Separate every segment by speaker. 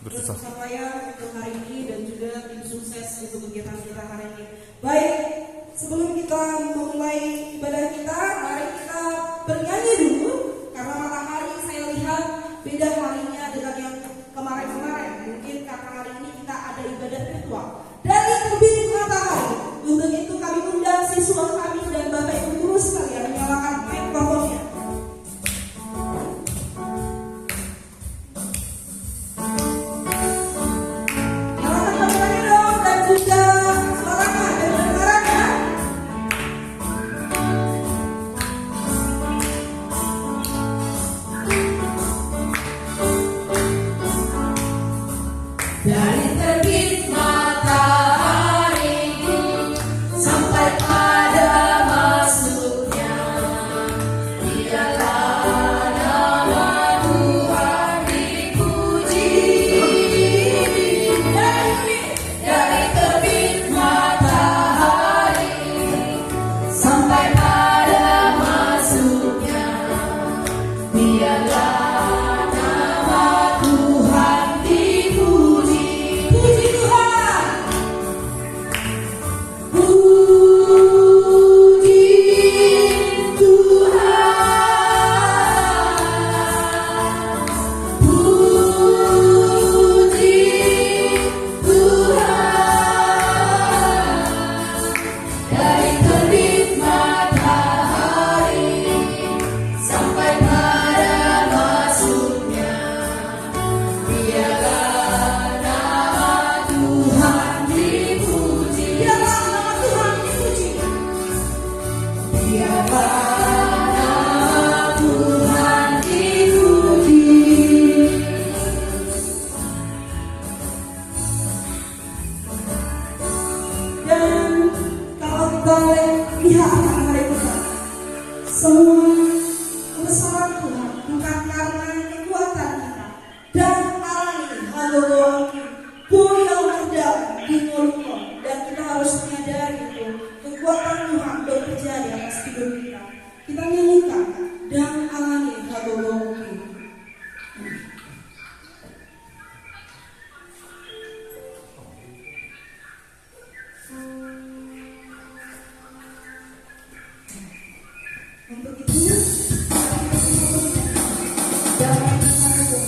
Speaker 1: bersusah-payah untuk hari ini dan juga tim sukses untuk kegiatan kita hari ini. Baik, sebelum kita memulai ibadah kita, mari kita bernyanyi dulu karena matahari saya lihat beda harinya dengan yang kemarin-kemarin. Mungkin karena hari ini kita ada ibadah virtual. Dari terbit matahari, untuk itu kami undang siswa kami dan Bapak Ibu guru sekalian menyalakan mikrofonnya.
Speaker 2: Dari terbit matahari sampai pada masuknya, biarlah nama Tuhan dipuji. Dari terbit matahari sampai pada masuknya, biarlah
Speaker 1: semua kebesaran Tuhan bukan karena kekuatan kita dan alami hal yang ada di mulutmu, dan kita harus menyadari itu kekuatan Tuhan bekerja di atas hidup kita. Kita nyanyikan dan alami hal untuk itu jangan takut.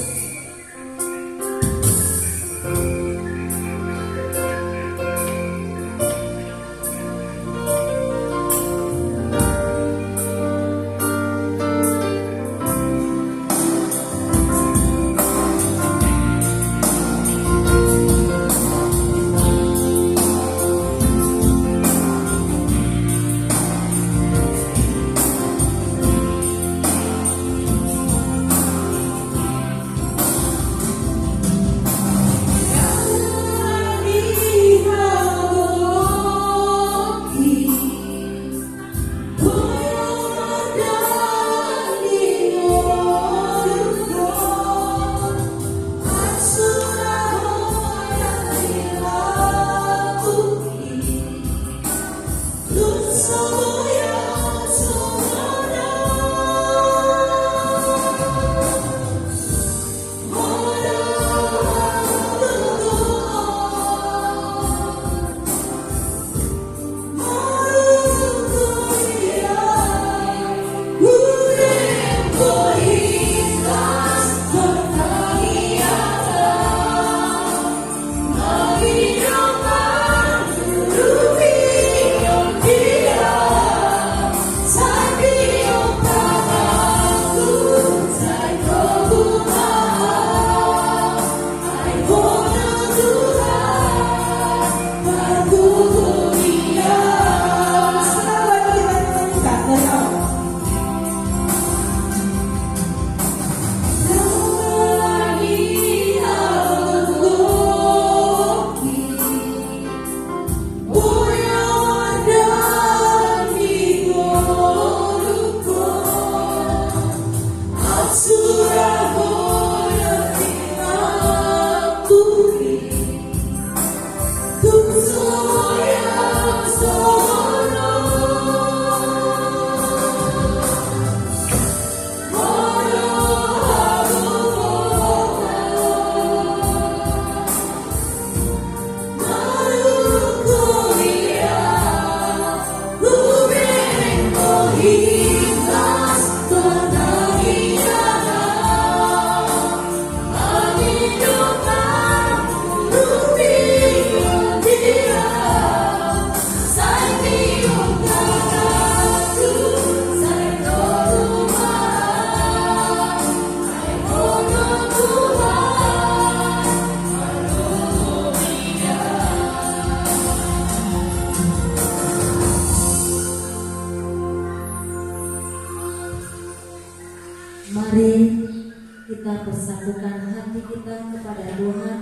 Speaker 2: kita kepada Tuhan.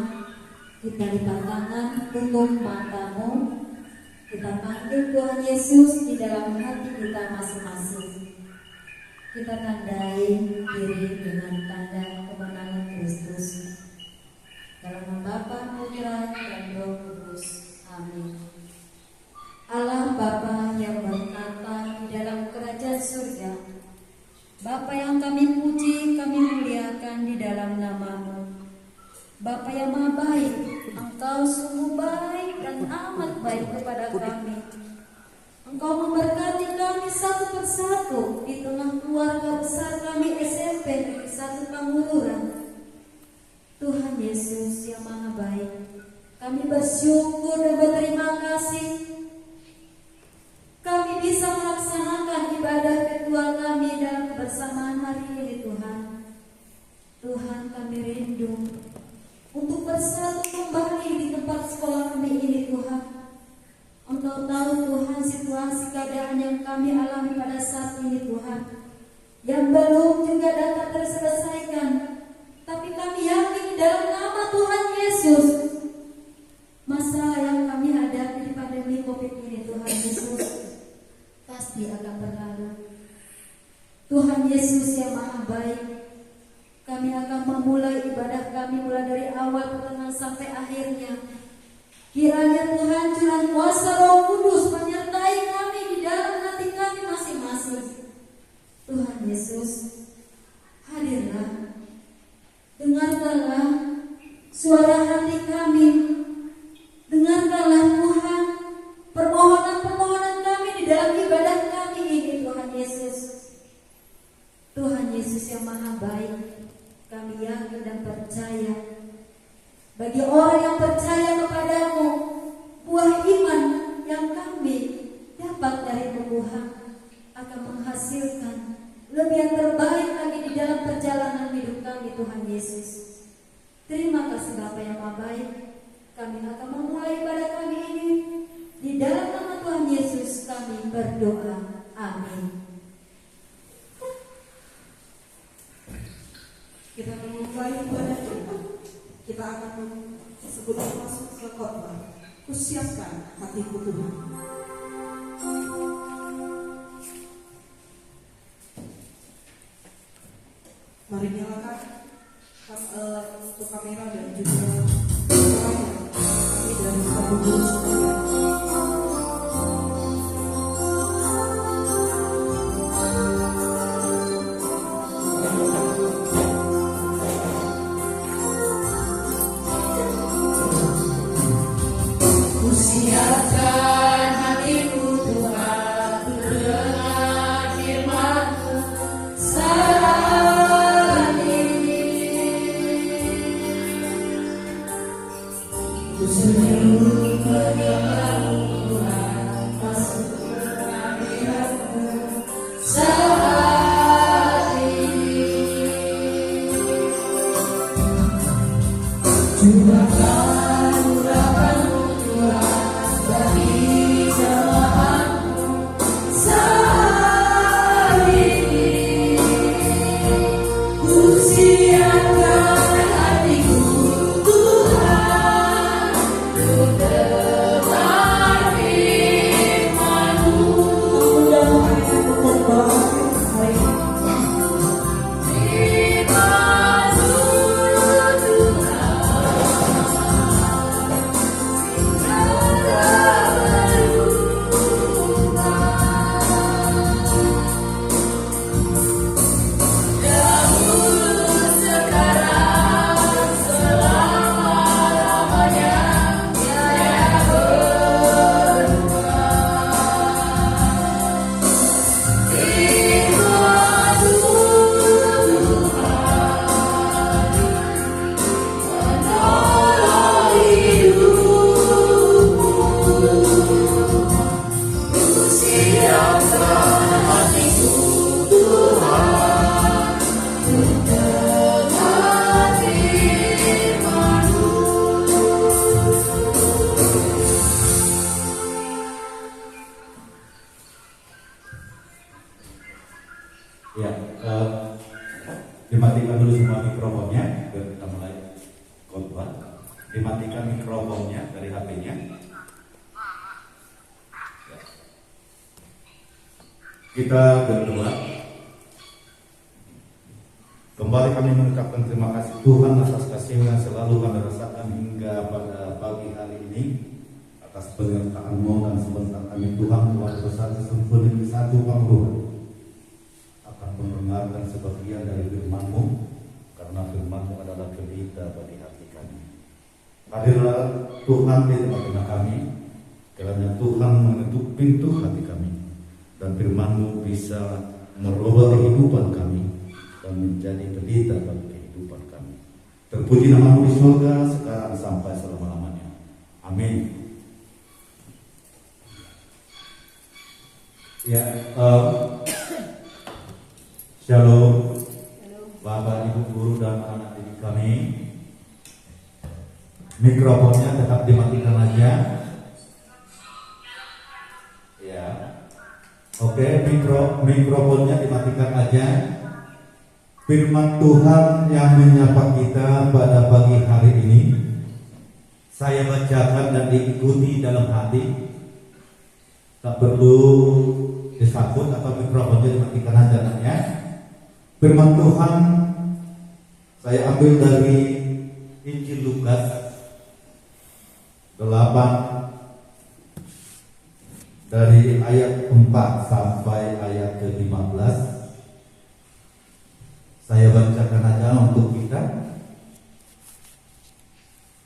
Speaker 2: Kita lipat tangan, tutup matamu. Kita panggil Tuhan Yesus di dalam hati kita masing-masing. Kita tandai diri dengan tanda kemenangan Kristus. Dalam nama Bapa, Putra, dan Roh Kudus. Amin. Allah Bapa yang berkata di dalam kerajaan surga, Bapa yang kami puji, kami muliakan di dalam nama-Mu. Bapa yang maha baik, Engkau sungguh baik dan amat baik kepada kami. Engkau memberkati kami satu persatu di tengah keluarga besar kami SMP Negeri 1 Pangururan. Tuhan Yesus yang maha baik, kami bersyukur dan berterima kasih kami bisa melaksanakan ibadah kedua kami dalam kebersamaan hari ini Tuhan. Tuhan, kami rindu untuk bersatu kembali di tempat sekolah kami ini Tuhan. Engkau tahu Tuhan situasi keadaan yang kami alami pada saat ini Tuhan, yang belum juga dapat terselesaikan. Tapi kami yakin dalam nama Tuhan Yesus, masalah yang kami hadapi di pandemi COVID ini Tuhan Yesus pasti akan berlalu. Tuhan Yesus yang maha baik, kami akan memulai ibadah kami mulai dari awal pertengahan sampai akhirnya. Kiranya Tuhan curahan kuasa Roh Kudus menyertai kami di dalam hati kami masing-masing. Tuhan Yesus, hadirlah, dengarkanlah suara hati kami, dengarkanlah Tuhan permohonan-permohonan kami di dalam ibadah kami ini Tuhan Yesus. Tuhan Yesus yang maha baik, kami yakin dan percaya. Bagi orang yang percaya kepadamu, buah iman yang kami dapat dari Tuhan akan menghasilkan lebih yang terbaik lagi di dalam perjalanan hidup kami Tuhan Yesus. Terima kasih Bapa yang maha baik. Kami akan memulai ibadah kami ini. Di dalam nama Tuhan Yesus kami berdoa. Amin.
Speaker 1: Kita memulai ibadah kita akan sebelum masuk ke khotbah, kusiapkan hatiku Tuhan. Mari nyalakan untuk kamera dan juga suaranya. Kami dari Sukabumi.
Speaker 2: Siapkan hatiku Tuhan, dengar firman-Mu saat ini. Ku seru mendengar Tuhan masuk ke hadirat-Mu saat ini. Curahkan urapan-Mu bagi jemaat-Mu saat ini. Ku siapkan hatiku Tuhan, ku dengar firman-Mu. Firman-Mu Tuhan
Speaker 3: dimatikan mikrofonnya dari HP-nya. Kita berdoa. Kembali kami mengucapkan terima kasih Tuhan atas kasih yang selalu kami rasakan hingga pada pagi hari ini, atas penyertaan-Mu dan sebentar kami Tuhan telah bersatu sempurna di satu panggung akan mendengarkan sebagian dari firman-Mu, karena firman-Mu adalah pelita bagi hati kami. Hadirlah Tuhan di tengah-tengah kami, kiranya Tuhan mengetuk pintu hati kami, dan firman-Mu bisa merubah kehidupan kami dan menjadi pelita bagi kehidupan kami. Terpuji nama-Mu di surga sekarang sampai selama-lamanya. Amin. Ya, Shalom Bapak Ibu guru dan anak didik kami. Mikrofonnya tetap dimatikan aja. Ya. Oke, mikrofonnya dimatikan aja. Firman Tuhan yang menyapa kita pada pagi hari ini saya bacakan dan diikuti dalam hati. Tak perlu disambut atau mikrofonnya dimatikan aja ya. Firman Tuhan saya ambil dari Injil Lukas 8 dari ayat 4 sampai ayat ke-15. Saya bacakan aja untuk kita.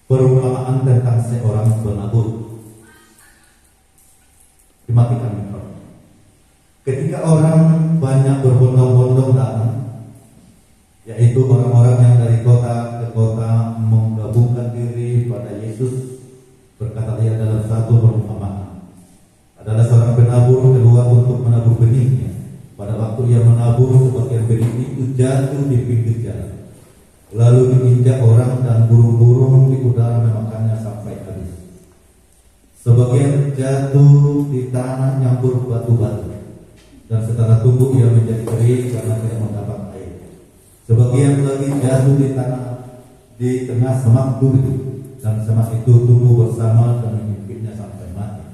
Speaker 3: Perumpamaan tentang seorang penabur. Dimatikan mikrofon. Ketika orang banyak berbondong-bondong datang, yaitu orang-orang yang dari kota ke kota menggabungkan diri pada Yesus, berkata dia dalam satu perumpamaan. Adalah seorang penabur keluar untuk menabur benihnya. Pada waktu ia menabur, sebagian benih itu jatuh di pinggir jalan, lalu diinjak orang dan burung-burung di udara memakannya sampai habis. Sebagian jatuh di tanah yang berbatu-batu, dan setelah tumbuh ia menjadi kering karena tidak mendapat air. Sebagian lagi jatuh di tanah di tengah semak duri, dan semak itu tumbuh bersama dan menyempitnya sampai mati.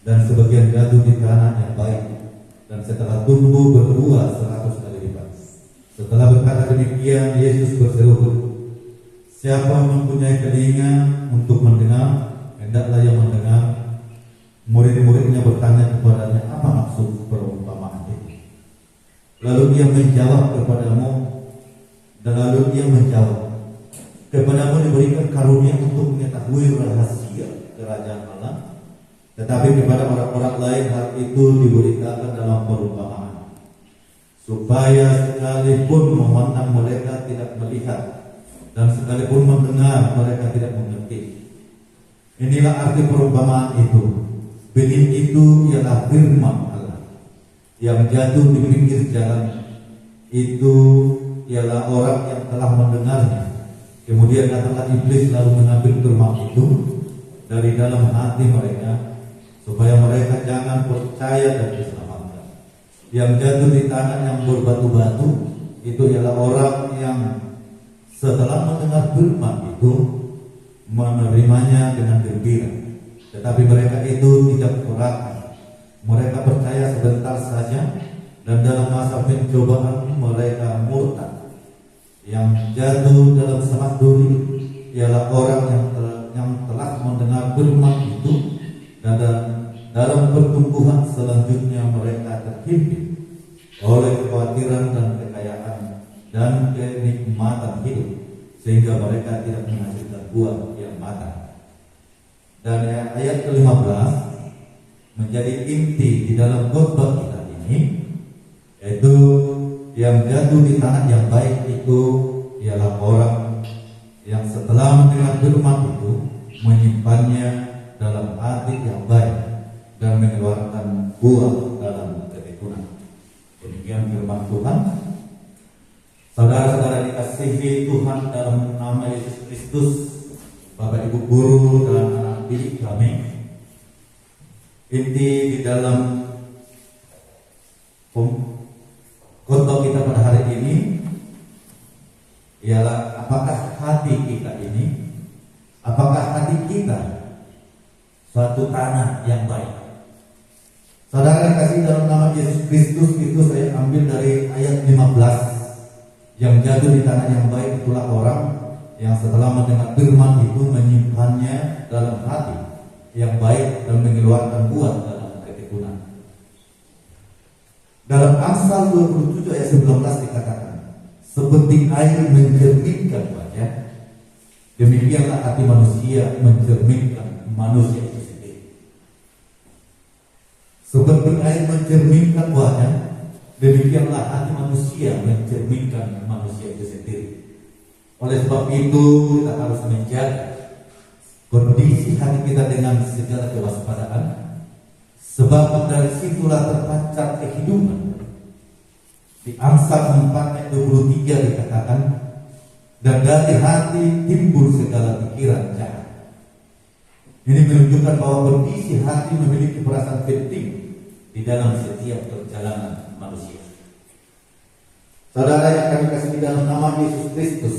Speaker 3: Dan sebagian jatuh di tanah yang baik, dan setelah tumbuh berbuah 100 kali lipat. Setelah berkata demikian, Yesus berseru, siapa mempunyai telinga untuk mendengar, hendaklah yang mendengar. Murid-muridnya bertanya kepadanya, apa maksud perumpamaan itu? Lalu dia menjawab kepadamu diberikan karunia untuk mengetahui rahasia kerajaan Allah, tetapi kepada orang-orang lain hal itu diberitakan dalam perumpamaan, supaya sekalipun memandang mereka tidak melihat, dan sekalipun mendengar mereka tidak mengerti. Inilah arti perumpamaan itu. Benih itu ialah firman Allah yang jatuh di pinggir jalan. Itu ialah orang yang telah mendengarnya. Kemudian datanglah iblis lalu mengambil firman itu dari dalam hati mereka, supaya mereka jangan percaya dan diselamatkan. Yang jatuh di tanah yang berbatu-batu itu ialah orang yang setelah mendengar firman itu menerimanya dengan gembira. Tetapi mereka itu tidak berakal. Mereka percaya sebentar saja, dan dalam masa pencobaan mereka murtad. Yang jatuh dalam semak duri ialah orang yang telah mendengar firman itu, dan dalam pertumbuhan selanjutnya mereka terhimpit oleh kekhawatiran dan kekayaan dan kenikmatan hidup, sehingga mereka tidak menghasilkan buah yang matang. Dan ayat ke-15 menjadi inti di dalam khotbah kita ini, yaitu yang jatuh di tanah yang baik itu ialah orang yang setelah mendengar firman itu menyimpannya dalam hati yang baik dan mengeluarkan buah dalam ketekunan. Demikian firman Tuhan. Saudara-saudara dikasihi Tuhan dalam nama Yesus Kristus, Bapak Ibu guru dan anak didik kami, inti di dalam khotbah kita pada hari ini ialah apakah hati kita ini Apakah hati kita suatu tanah yang baik? Saudara yang kasih dalam nama Yesus Kristus, itu saya ambil dari ayat 15. Yang jatuh di tanah yang baik itulah orang yang setelah mendengar firman itu menyimpannya dalam hati yang baik dan mengeluarkan buah dalam ketekunan. Dalam Amsal 27 ayat 19 dikatakan, seperti air mencerminkan wajah, demikianlah hati manusia mencerminkan manusia itu sendiri. Seperti air mencerminkan wajah, demikianlah hati manusia mencerminkan manusia itu sendiri. Oleh sebab itu kita harus menjaga kondisi hati kita dengan segala kewaspadaan, sebab dari situlah terpancar kehidupan. Di Amsal 4 ayat 23 dikatakan, dan dari hati timbul segala pikiran jahat. Ini menunjukkan bahwa kondisi hati memiliki perasaan penting di dalam setiap perjalanan manusia. Saudara yang kami kasih di dalam nama Yesus Kristus,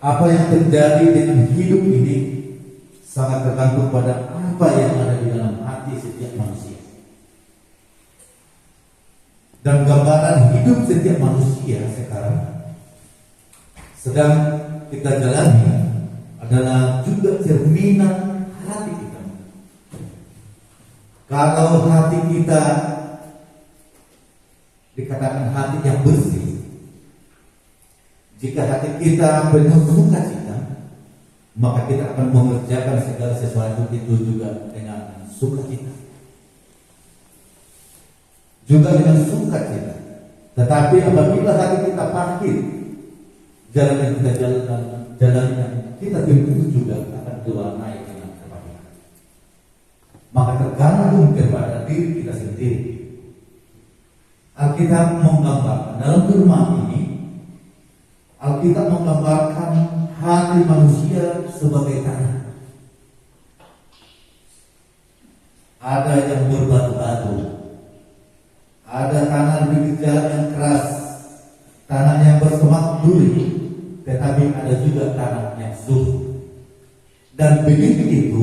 Speaker 3: apa yang terjadi dengan hidup ini sangat tergantung pada apa yang ada di dalam hati setiap manusia. Dan gambaran hidup setiap manusia sekarang sedang kita jalani adalah juga cerminan hati kita. Kalau hati kita dikatakan hati yang bersih, jika hati kita penuh sukacita, maka kita akan mengerjakan segala sesuatu itu juga dengan sukacita, juga dengan sukacita. Tetapi apabila hati kita pahit, jalan yang kita jalankan kita tentu juga akan diwarnai dengan kepahitan. Maka tergantung kepada diri kita sendiri. Alkitab menggambarkan dalam firman ini, Alkitab menggambarkan hati manusia sebagai tanah. Ada yang berbatu-batu, ada tanah lebih jalan yang keras, tanah yang bersemak duri, tetapi ada juga tanah yang subur. Dan begitu itu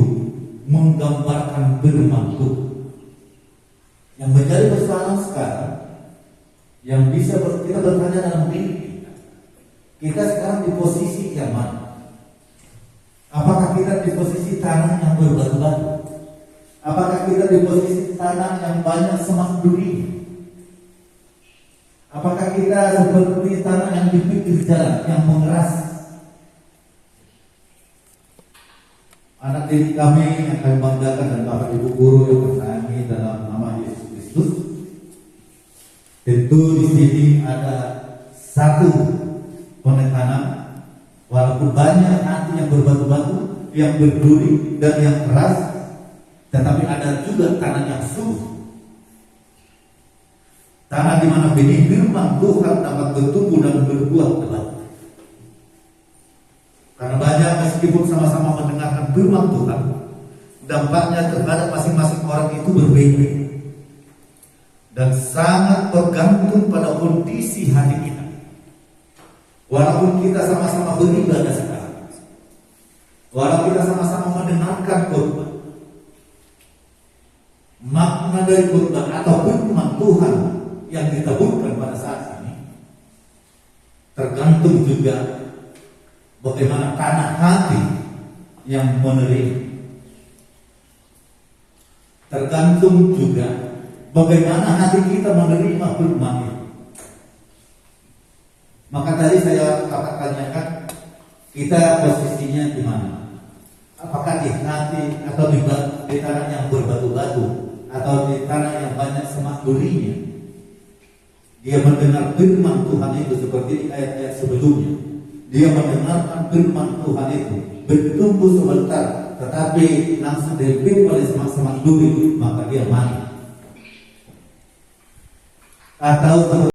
Speaker 3: menggambarkan firman Tuhan. Yang menjadi persoalan sekarang, yang bisa kita bertanya dalam diri kita sekarang di posisi yang mana? Apakah kita di posisi tanah yang berbatu-batu? Apakah kita di posisi tanah yang banyak semak duri? Apakah kita seperti tanah yang di pinggir jalan yang mengeras? Anak didik kami yang kami banggakan dan Bapak Ibu guru yang bersayangi dalam nama Yesus Kristus, tentu di sini ada satu penekanan, walaupun banyak hati yang berbatu-batu, yang berduri dan yang keras, tetapi ada juga tanah yang subur. Tanah di mana benih firman Tuhan dapat bertumbuh dan berbuah lebat. Karena banyak meskipun sama-sama mendengarkan firman Tuhan, dampaknya terhadap masing-masing orang itu berbeda dan sangat tergantung pada kondisi hati kita. Walaupun kita sama-sama beribadah sekarang, walaupun kita sama-sama mendengarkan khotbah, makna dari khotbah atau firman Tuhan yang ditaburkan pada saat ini tergantung juga bagaimana tanah hati yang menerima. Tergantung juga bagaimana hati kita menerima firman itu. Maka tadi saya tanyakan, kita posisinya di mana? Apakah di hati atau di tanah yang berbatu-batu atau di tanah yang banyak semak durinya? Dia mendengar firman Tuhan itu seperti di ayat-ayat sebelumnya. Dia mendengarkan firman Tuhan itu, bertumbuh sebentar, tetapi langsung dipimpin oleh semak-semak duri, maka dia mati. Atau